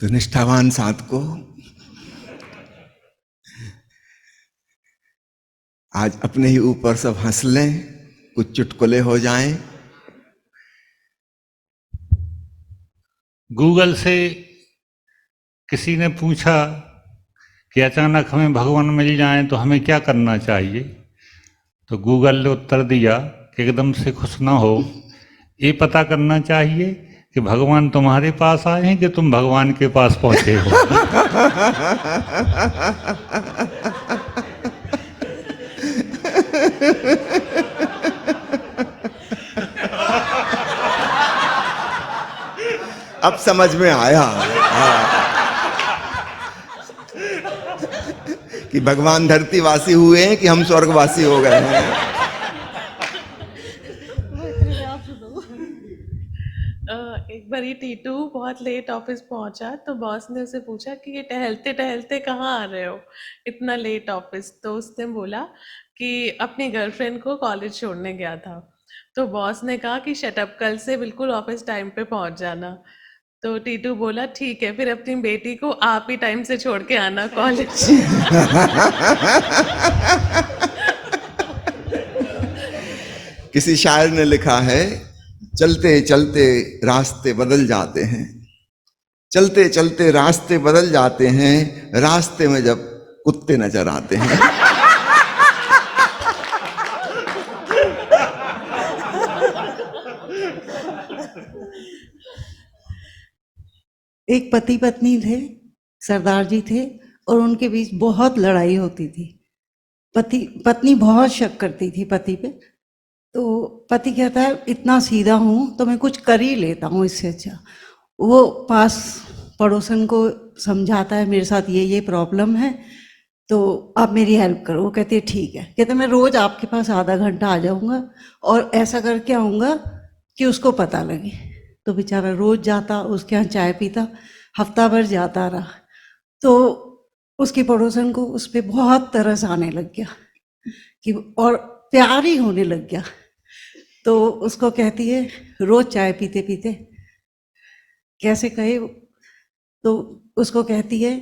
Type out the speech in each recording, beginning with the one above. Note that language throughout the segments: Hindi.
तो निष्ठावान साध को आज अपने ही ऊपर सब हंस लें, कुछ चुटकुले हो जाएं। गूगल से किसी ने पूछा कि अचानक हमें भगवान मिल जाएं तो हमें क्या करना चाहिए। तो गूगल ने उत्तर दिया कि एकदम से खुश ना हो, ये पता करना चाहिए कि भगवान तुम्हारे पास आए हैं कि तुम भगवान के पास पहुंचे हो। अब समझ में आया कि भगवान धरतीवासी हुए हैं कि हम स्वर्गवासी हो गए हैं। एक बार ये टीटू बहुत लेट ऑफिस पहुंचा तो बॉस ने उसे पूछा कि ये टहलते टहलते कहाँ आ रहे हो इतना लेट ऑफिस। तो उसने बोला कि अपनी गर्लफ्रेंड को कॉलेज छोड़ने गया था। तो बॉस ने कहा कि शटअप, कल से बिल्कुल ऑफिस टाइम पे पहुंच जाना। तो टीटू बोला ठीक है, फिर अपनी बेटी को आप ही टाइम से छोड़ के आना कॉलेज। किसी शायर ने लिखा है, चलते चलते रास्ते बदल जाते हैं, चलते चलते रास्ते बदल जाते हैं, रास्ते में जब कुत्ते नजर आते हैं। एक पति पत्नी थे, सरदार जी थे, और उनके बीच बहुत लड़ाई होती थी। पत्नी बहुत शक करती थी पति पे। तो पति कहता है इतना सीधा हूँ तो मैं कुछ कर ही लेता हूँ इससे अच्छा। वो पास पड़ोसन को समझाता है मेरे साथ ये प्रॉब्लम है तो आप मेरी हेल्प करो। वो कहती है ठीक है। कहते मैं रोज आपके पास आधा घंटा आ जाऊँगा और ऐसा करके आऊँगा कि उसको पता लगे। तो बेचारा रोज जाता, उसके यहाँ चाय पीता, हफ्ता भर जाता रहा। तो उसकी पड़ोसन को उस पर बहुत तरस आने लग गया कि, और प्यार ही होने लग गया। तो उसको कहती है रोज चाय पीते पीते, कैसे कहे, तो उसको कहती है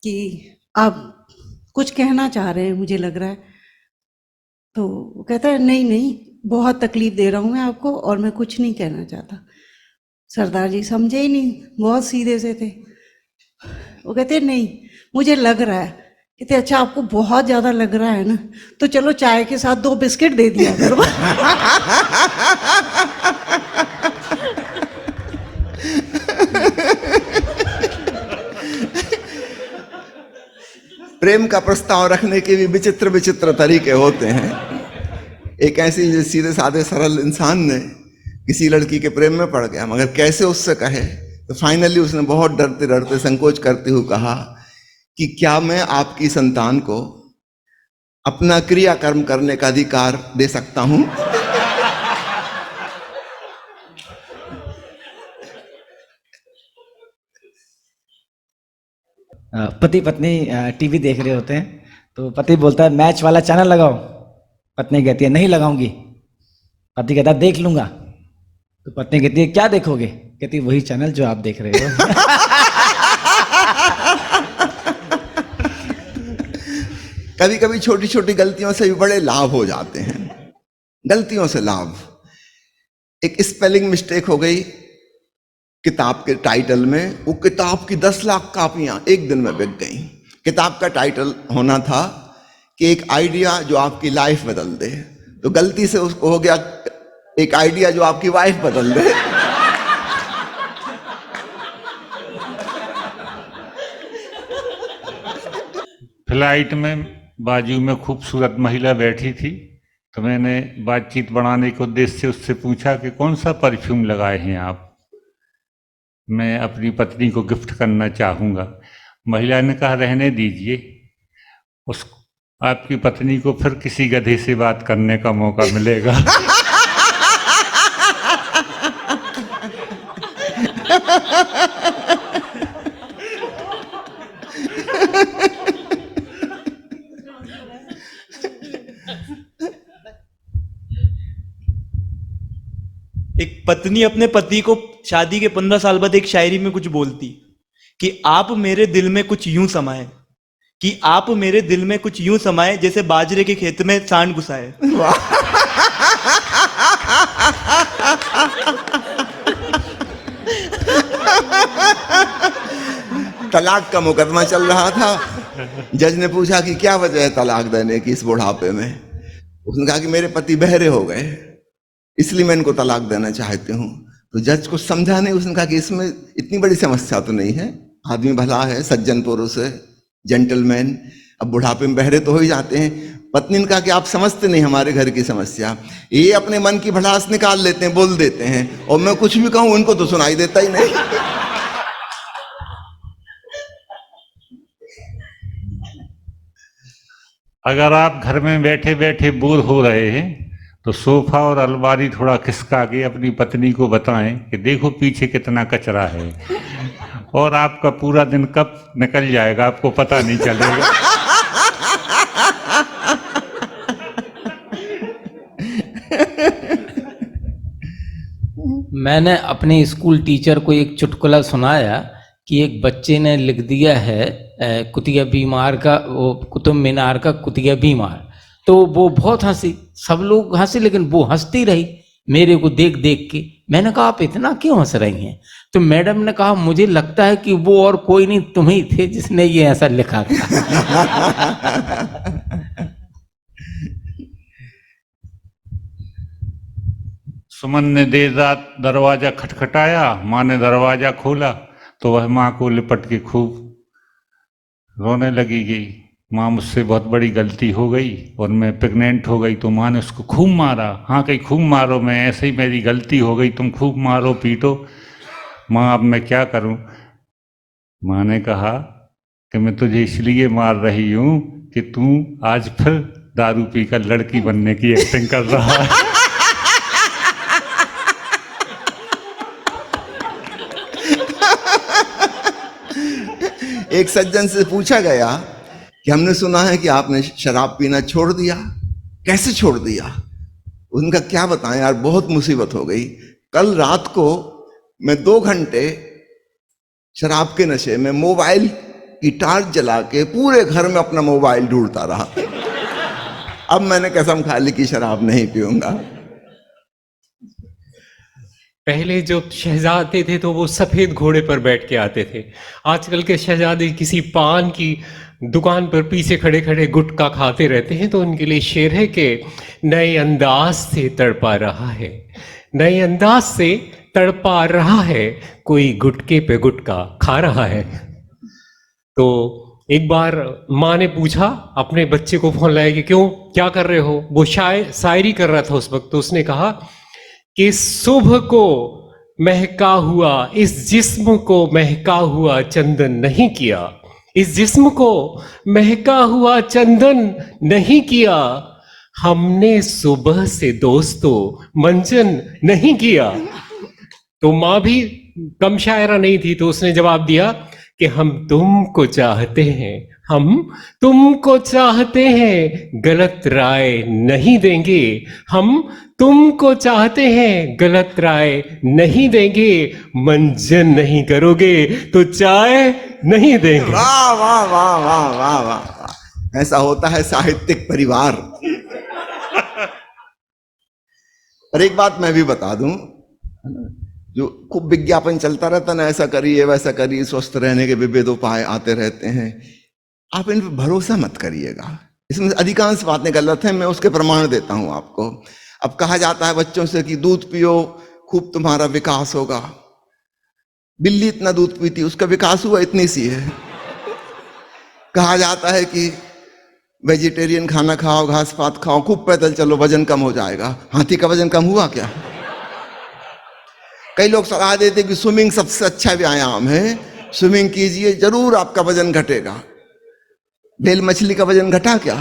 कि आप कुछ कहना चाह रहे हैं मुझे लग रहा है। तो वो कहता है नहीं नहीं, बहुत तकलीफ दे रहा हूँ मैं आपको और मैं कुछ नहीं कहना चाहता। सरदार जी समझे ही नहीं, बहुत सीधे से थे। वो कहते नहीं, मुझे लग रहा है। कहते अच्छा आपको बहुत ज़्यादा लग रहा है ना, तो चलो चाय के साथ 2 बिस्किट दे दिया करो। प्रेम का प्रस्ताव रखने के भी विचित्र विचित्र तरीके होते हैं। एक ऐसी सीधे साधे सरल इंसान ने किसी लड़की के प्रेम में पड़ गया, मगर कैसे उससे कहे। तो फाइनली उसने बहुत डरते डरते संकोच करते हुए कहा कि क्या मैं आपकी संतान को अपना क्रियाकर्म करने का अधिकार दे सकता हूं? पति पत्नी टीवी देख रहे होते हैं तो पति बोलता है मैच वाला चैनल लगाओ। पत्नी कहती है नहीं लगाऊंगी। पति कहता है देख लूंगा। तो पत्नी कहती है क्या देखोगे? कहती है वही चैनल जो आप देख रहे हो। कभी कभी छोटी छोटी गलतियों से भी बड़े लाभ हो जाते हैं। गलतियों से लाभ, एक स्पेलिंग मिस्टेक हो गई किताब के टाइटल में, वो किताब की 10 लाख कापियां एक दिन में बिक गई। किताब का टाइटल होना था कि एक आइडिया जो आपकी लाइफ बदल दे, तो गलती से उसको हो गया एक आइडिया जो आपकी वाइफ बदल दे। फ्लाइट में बाजू में खूबसूरत महिला बैठी थी, तो मैंने बातचीत बढ़ाने के उद्देश्य से उससे पूछा कि कौन सा परफ्यूम लगाए हैं आप, मैं अपनी पत्नी को गिफ्ट करना चाहूँगा। महिला ने कहा रहने दीजिए, उस आपकी पत्नी को फिर किसी गधे से बात करने का मौका मिलेगा। एक पत्नी अपने पति को शादी के 15 साल बाद एक शायरी में कुछ बोलती कि आप मेरे दिल में कुछ यूं समाए, कि आप मेरे दिल में कुछ यूं समाए जैसे बाजरे के खेत में सांड घुसाए। तलाक का मुकदमा चल रहा था। जज ने पूछा कि क्या वजह है तलाक देने की इस बुढ़ापे में। उसने कहा कि मेरे पति बहरे हो गए, इसलिए मैं इनको तलाक देना चाहती हूँ। तो जज को समझा नहीं। उसने कहा कि इसमें इतनी बड़ी समस्या तो नहीं है, आदमी भला है, सज्जन पुरुष है, जेंटलमैन, अब बुढ़ापे में बहरे तो हो ही जाते हैं। पत्नी ने कहा कि आप समझते नहीं हमारे घर की समस्या, ये अपने मन की भड़ास निकाल लेते हैं, बोल देते हैं, और मैं कुछ भी कहूं उनको तो सुनाई देता ही नहीं। अगर आप घर में बैठे बैठे बोर हो रहे हैं तो सोफा और अलमारी थोड़ा खिसका के अपनी पत्नी को बताएं कि देखो पीछे कितना कचरा है, और आपका पूरा दिन कब निकल जाएगा आपको पता नहीं चलेगा। मैंने अपने स्कूल टीचर को एक चुटकुला सुनाया कि एक बच्चे ने लिख दिया है कुतिया बीमार का, वो कुतुब मीनार का कुतिया बीमार। तो वो बहुत हंसी, सब लोग हंसे, लेकिन वो हंसती रही मेरे को देख देख के। मैंने कहा आप इतना क्यों हंस रही हैं? तो मैडम ने कहा मुझे लगता है कि वो और कोई नहीं तुम ही थे जिसने ये ऐसा लिखा था। सुमन ने देर रात दरवाजा खटखटाया, माँ ने दरवाजा खोला तो वह माँ को लिपट के खूब रोने लगी गई। माँ मुझसे बहुत बड़ी गलती हो गई और मैं प्रेग्नेंट हो गई। तो माँ ने उसको खूब मारा। हाँ कहीं खूब मारो, मैं ऐसे ही मेरी गलती हो गई, तुम खूब मारो पीटो। माँ अब मैं क्या करूं? माँ ने कहा कि मैं तुझे इसलिए मार रही हूं कि तू आज फिर दारू पीकर लड़की बनने की एक्टिंग कर रहा है। एक सज्जन से पूछा गया कि हमने सुना है कि आपने शराब पीना छोड़ दिया, कैसे छोड़ दिया? उनका क्या बताएं यार, बहुत मुसीबत हो गई। कल रात को मैं 2 घंटे शराब के नशे में मोबाइल की टार्च जला के पूरे घर में अपना मोबाइल ढूंढता रहा। अब मैंने कसम खा ली कि शराब नहीं पीऊंगा। पहले जो शहजादे थे तो वो सफेद घोड़े पर बैठ के आते थे। आजकल के शहजादे किसी पान की दुकान पर पीछे खड़े खड़े गुटखा खाते रहते हैं। तो उनके लिए शेर है कि नए अंदाज से तड़पा रहा है, नए अंदाज से तड़पा रहा है, कोई गुटके पे गुटका खा रहा है। तो एक बार माँ ने पूछा अपने बच्चे को, फोन लाया कि क्यों, क्या कर रहे हो? वो शायरी कर रहा था उस वक्त। तो उसने कहा कि सुबह को महका हुआ इस जिस्म को महका हुआ चंदन नहीं किया, इस जिस्म को महका हुआ चंदन नहीं किया, हमने सुबह से दोस्तों मंजन नहीं किया। तो माँ भी कम शायरा नहीं थी, तो उसने जवाब दिया कि हम तुमको चाहते हैं, हम तुमको चाहते हैं, गलत राय नहीं देंगे, हम तुमको चाहते हैं, गलत राय नहीं देंगे, मंजन नहीं करोगे तो चाय नहीं देंगे। वाह वाह वाह वाह वाह वाह, ऐसा होता है साहित्यिक परिवार। और एक बात मैं भी बता दूं, जो खूब विज्ञापन चलता रहता ना, ऐसा करिए वैसा करिए, स्वस्थ रहने के विविध उपाय आते रहते हैं, आप इन पर भरोसा मत करिएगा। इसमें अधिकांश बातें गलत हैं, मैं उसके प्रमाण देता हूं आपको। अब कहा जाता है बच्चों से कि दूध पियो खूब तुम्हारा विकास होगा। बिल्ली इतना दूध पीती, उसका विकास हुआ इतनी सी है। कहा जाता है कि वेजिटेरियन खाना खाओ, घास पात खाओ, खूब पैदल चलो, वजन कम हो जाएगा। हाथी का वजन कम हुआ क्या? कई लोग सलाह देते कि स्विमिंग सबसे अच्छा व्यायाम है, स्विमिंग कीजिए, जरूर आपका वजन घटेगा। बेल मछली का वजन घटा क्या?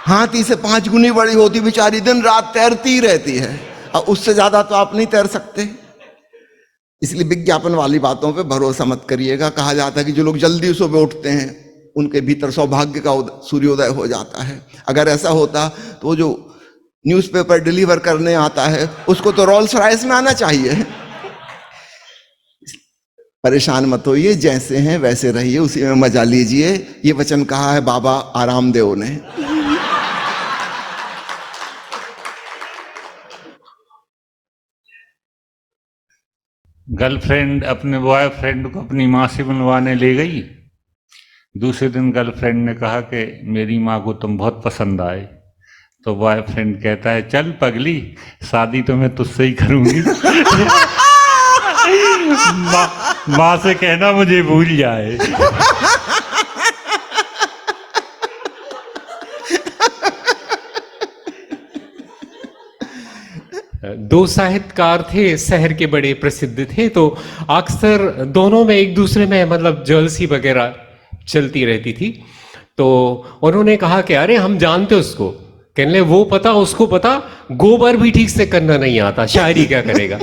हाथी से 5 गुनी बड़ी होती, बेचारी दिन रात तैरती रहती है, और उससे ज्यादा तो आप नहीं तैर सकते। इसलिए विज्ञापन वाली बातों पे भरोसा मत करिएगा। कहा जाता है कि जो लोग जल्दी सुबह उठते हैं उनके भीतर सौभाग्य का सूर्योदय हो जाता है। अगर ऐसा होता तो वो जो न्यूज़पेपर डिलीवर करने आता है उसको तो रोल्स रॉयस में आना चाहिए। परेशान मत होइए, जैसे हैं वैसे रहिए, उसी में मजा लीजिए। ये वचन कहा है बाबा आरामदेव ने। गर्लफ्रेंड अपने बॉयफ्रेंड को अपनी माँ से मिलवाने ले गई। दूसरे दिन गर्लफ्रेंड ने कहा कि मेरी माँ को तुम बहुत पसंद आए। तो बॉयफ्रेंड कहता है, चल पगली, शादी तो मैं तुझसे ही करूंगी। माँ से कहना मुझे भूल जाए। दो साहित्यकार थे, शहर के बड़े प्रसिद्ध थे, तो अक्सर दोनों में एक दूसरे में मतलब जलसी वगैरह चलती रहती थी। तो उन्होंने कहा कि अरे हम जानते उसको। कहने लगे, वो पता, उसको पता, गोबर भी ठीक से करना नहीं आता, शायरी क्या करेगा।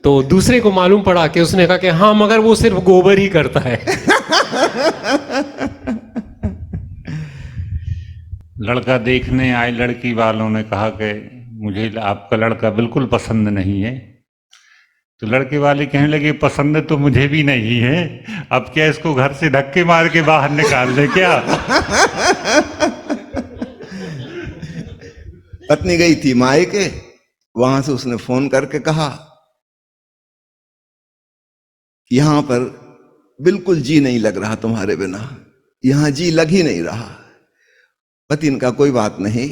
तो दूसरे को मालूम पड़ा कि उसने कहा कि हाँ मगर वो सिर्फ गोबर ही करता है। लड़का देखने आए लड़की वालों ने कहा कि मुझे आपका लड़का बिल्कुल पसंद नहीं है। तो लड़के वाले कहने लगे, पसंद तो मुझे भी नहीं है, अब क्या इसको घर से धक्के मार के बाहर निकाल दे क्या? पत्नी गई थी मायके, वहां से उसने फोन करके कहा, यहां पर बिल्कुल जी नहीं लग रहा तुम्हारे बिना, यहां जी लग ही नहीं रहा। पति इनका, कोई बात नहीं,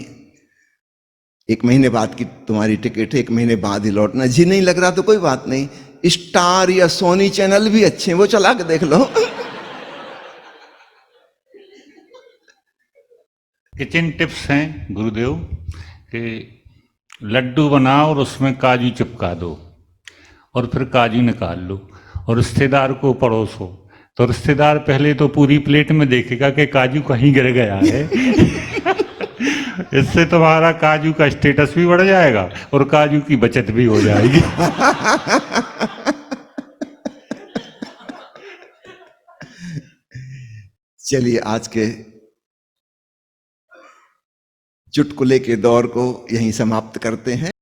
1 महीने बाद की तुम्हारी टिकट है, 1 महीने बाद ही लौटना। जी नहीं लग रहा तो कोई बात नहीं, स्टार या सोनी चैनल भी अच्छे हैं, वो चला के देख लो। किचन टिप्स हैं गुरुदेव कि लड्डू बनाओ और उसमें काजू चिपका दो और फिर काजू निकाल लो और रिश्तेदार को परोसो। तो रिश्तेदार पहले तो पूरी प्लेट में देखेगा कि काजू कहीं गिर गया है। इससे तुम्हारा काजू का स्टेटस भी बढ़ जाएगा और काजू की बचत भी हो जाएगी। चलिए आज के चुटकुले के दौर को यहीं समाप्त करते हैं।